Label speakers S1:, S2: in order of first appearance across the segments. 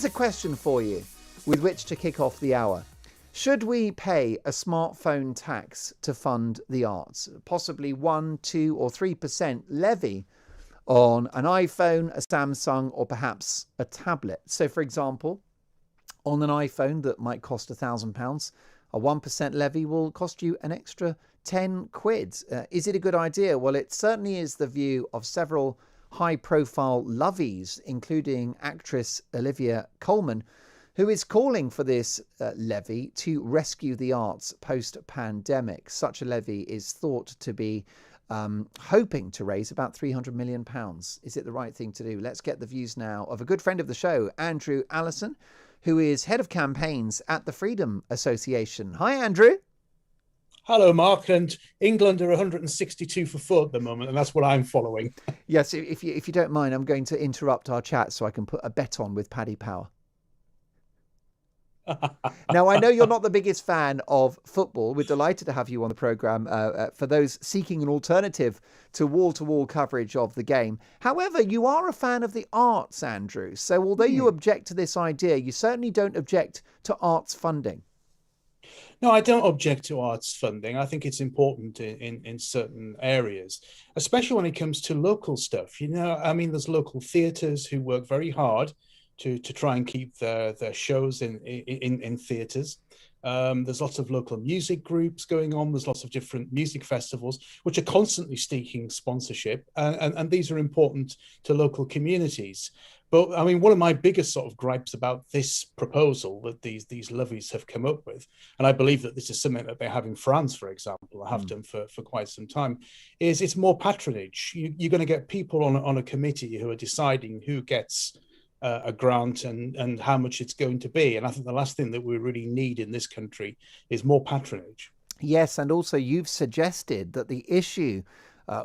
S1: Here's a question for you with which to kick off the hour. Should we pay a smartphone tax to fund the arts? Possibly 1, 2 or 3% levy on an iPhone, a Samsung or perhaps a tablet. So for example, on an iPhone that might cost £1,000, a 1% levy will cost you an extra 10 quid. Is it a good idea? Well, it certainly is the view of several high-profile lovies, including actress Olivia Colman, who is calling for this levy to rescue the arts post-pandemic. Such a levy is thought to be hoping to raise about £300 million. Is it the right thing to do? Let's get the views now of a good friend of the show, Andrew Allison, who is head of campaigns at the Freedom Association. Hi, Andrew.
S2: Hello, Mark. And England are 162 for 4 at the moment, and that's what I'm following.
S1: Yes, if you don't mind, I'm going to interrupt our chat so I can put a bet on with Paddy Power. Now, I know you're not the biggest fan of football. We're delighted to have you on the programme for those seeking an alternative to wall-to-wall coverage of the game. However, you are a fan of the arts, Andrew. So although you object to this idea, you certainly don't object to arts funding.
S2: No, I don't object to arts funding. I think it's important in certain areas, especially when it comes to local stuff. You know, I mean, there's local theatres who work very hard to try and keep their shows in theatres. There's lots of local music groups going on. There's lots of different music festivals which are constantly seeking sponsorship, and these are important to local communities. But I mean, one of my biggest sort of gripes about this proposal that these levies have come up with, and I believe that this is something that they have in France, for example, have done for quite some time, is it's more patronage. You're going to get people on a committee who are deciding who gets a grant and how much it's going to be. And I think the last thing that we really need in this country is more patronage.
S1: Yes, and also you've suggested that the issue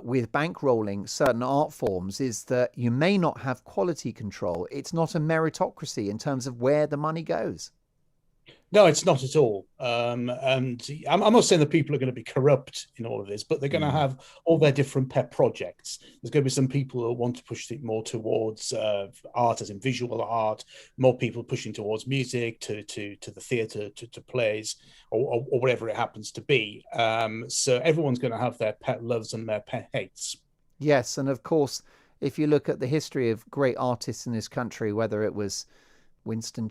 S1: with bankrolling certain art forms is that you may not have quality control. It's not a meritocracy in terms of where the money goes.
S2: No, it's not at all. And I'm not saying that people are going to be corrupt in all of this, but they're going to have all their different pet projects. There's going to be some people who want to push it more towards art, as in visual art, more people pushing towards music, to the theatre, to plays, or whatever it happens to be. So everyone's going to have their pet loves and their pet hates.
S1: Yes, and of course, if you look at the history of great artists in this country, whether it was William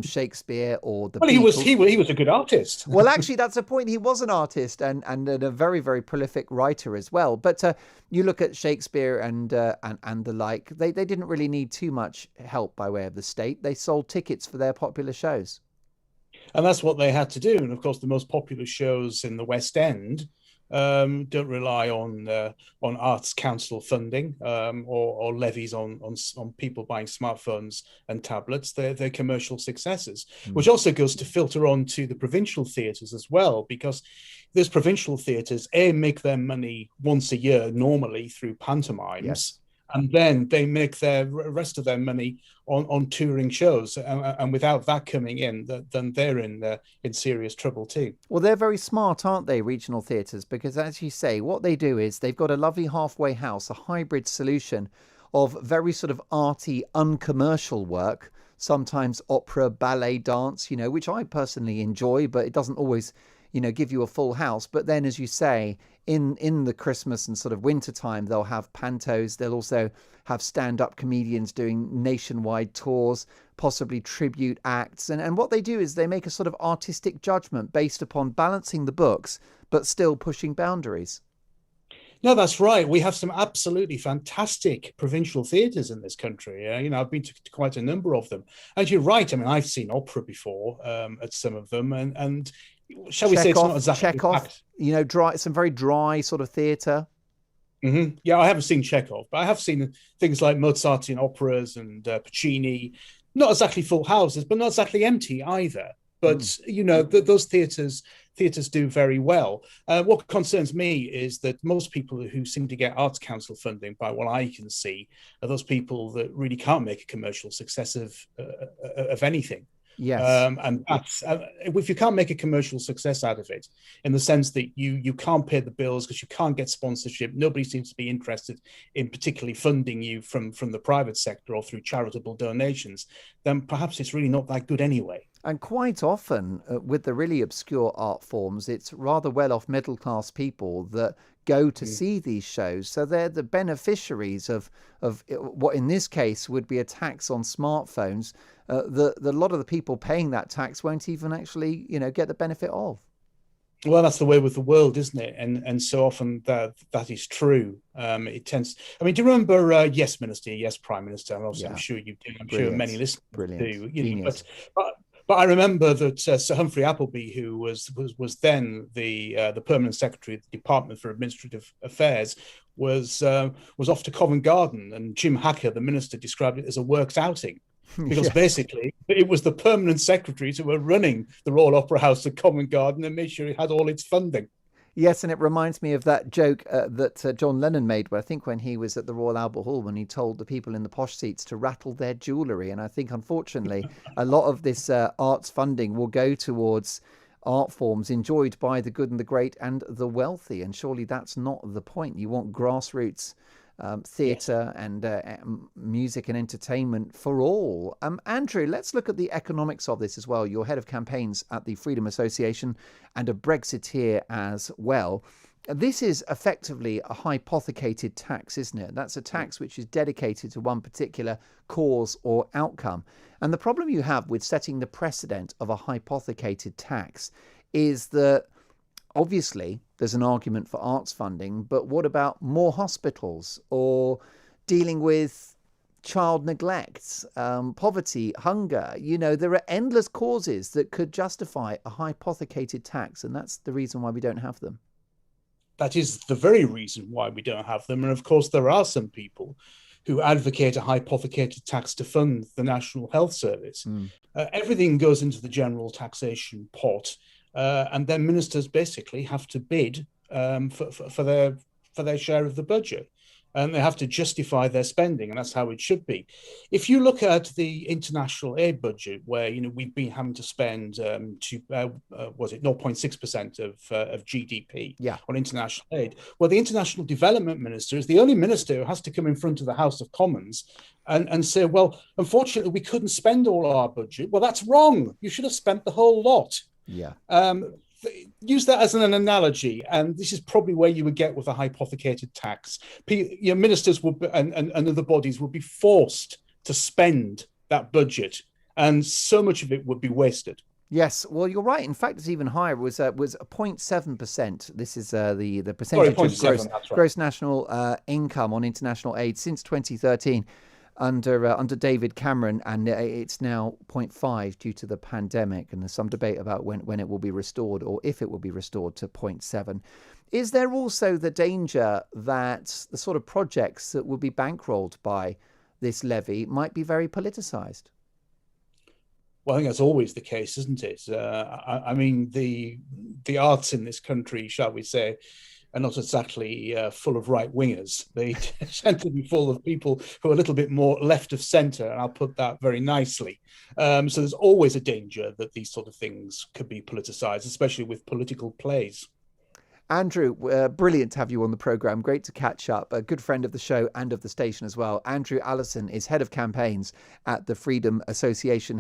S1: Shakespeare or the Beatles.
S2: He was a good artist.
S1: Well, actually, that's a point. He was an artist and a very, very prolific writer as well. But you look at Shakespeare and the like, they didn't really need too much help by way of the state. They sold tickets for their popular shows.
S2: And that's what they had to do. And of course, the most popular shows in the West End don't rely on Arts Council funding or levies on people buying smartphones and tablets. They're commercial successes, which also goes to filter on to the provincial theatres as well, because those provincial theatres, make their money once a year normally through pantomimes.
S1: Yes.
S2: And then they make their rest of their money on touring shows, and without that coming in, then they're in serious trouble too.
S1: Well, they're very smart, aren't they, regional theatres? Because as you say, what they do is they've got a lovely halfway house, a hybrid solution of very sort of arty, uncommercial work, sometimes opera, ballet, dance, which I personally enjoy, but it doesn't always give you a full house. But then, as you say, in the Christmas and sort of winter time, they'll have pantos. They'll also have stand-up comedians doing nationwide tours, possibly tribute acts. And what they do is they make a sort of artistic judgment based upon balancing the books, but still pushing boundaries.
S2: No, that's right. We have some absolutely fantastic provincial theatres in this country. I've been to quite a number of them. And you're right. I mean, I've seen opera before at some of them, and shall we say it's not exactly packed.
S1: Some very dry sort of theatre.
S2: Mm-hmm. Yeah, I haven't seen Chekhov, but I have seen things like Mozartian operas and Puccini. Not exactly full houses, but not exactly empty either. But, those theatres do very well. What concerns me is that most people who seem to get Arts Council funding, by what I can see, are those people that really can't make a commercial success of anything.
S1: Yes.
S2: And that's if you can't make a commercial success out of it, in the sense that you can't pay the bills because you can't get sponsorship, nobody seems to be interested in particularly funding you from the private sector or through charitable donations, then perhaps it's really not that good anyway.
S1: And quite often, with the really obscure art forms, it's rather well-off middle-class people that go to see these shows. So they're the beneficiaries of what in this case would be a tax on smartphones. The lot of the people paying that tax won't even actually, get the benefit of.
S2: Well, that's the way with the world, isn't it? And so often that is true. It tends. I mean, do you remember Yes Minister, Yes Prime Minister? I'm sure you do. I'm sure many listeners do. But I remember that Sir Humphrey Appleby, who was then the permanent secretary of the Department for Administrative Affairs, was off to Covent Garden, and Jim Hacker, the minister, described it as a works outing. Because basically it was the permanent secretaries who were running the Royal Opera House at Covent Garden and made sure it had all its funding.
S1: Yes, and it reminds me of that joke that John Lennon made, where I think when he was at the Royal Albert Hall, when he told the people in the posh seats to rattle their jewellery. And I think, unfortunately, a lot of this arts funding will go towards art forms enjoyed by the good and the great and the wealthy. And surely that's not the point. You want grassroots theatre and music and entertainment for all. Andrew, let's look at the economics of this as well. You're head of campaigns at the Freedom Association and a Brexiteer as well. This is effectively a hypothecated tax, isn't it? That's a tax which is dedicated to one particular cause or outcome. And the problem you have with setting the precedent of a hypothecated tax is that obviously, there's an argument for arts funding, but what about more hospitals or dealing with child neglect, poverty, hunger? There are endless causes that could justify a hypothecated tax, and that's the reason why we don't have them.
S2: That is the very reason why we don't have them. And of course, there are some people who advocate a hypothecated tax to fund the National Health Service. Everything goes into the general taxation pot. And then ministers basically have to bid for their share of the budget, and they have to justify their spending, and that's how it should be. If you look at the international aid budget, where we've been having to spend 0.6% of GDP on international aid, well, the international development minister is the only minister who has to come in front of the House of Commons and say, well, unfortunately, we couldn't spend all our budget. Well, that's wrong. You should have spent the whole lot.
S1: Yeah.
S2: Use that as an analogy, and this is probably where you would get with a hypothecated tax. Ministers would and other bodies would be forced to spend that budget, and so much of it would be wasted.
S1: Yes, well, you're right. In fact, it's even higher. It was 0.7%. This is the percentage of gross national income on international aid since 2013. Under David Cameron, and it's now 0.5 due to the pandemic, and there's some debate about when it will be restored or if it will be restored to 0.7. Is there also the danger that the sort of projects that will be bankrolled by this levy might be very politicized?
S2: Well, I think that's always the case, isn't it? I mean, the arts in this country, shall we say, are not exactly full of right-wingers. They tend to be full of people who are a little bit more left of centre, and I'll put that very nicely. So there's always a danger that these sort of things could be politicised, especially with political plays.
S1: Andrew, brilliant to have you on the programme. Great to catch up. A good friend of the show and of the station as well. Andrew Allison is head of campaigns at the Freedom Association.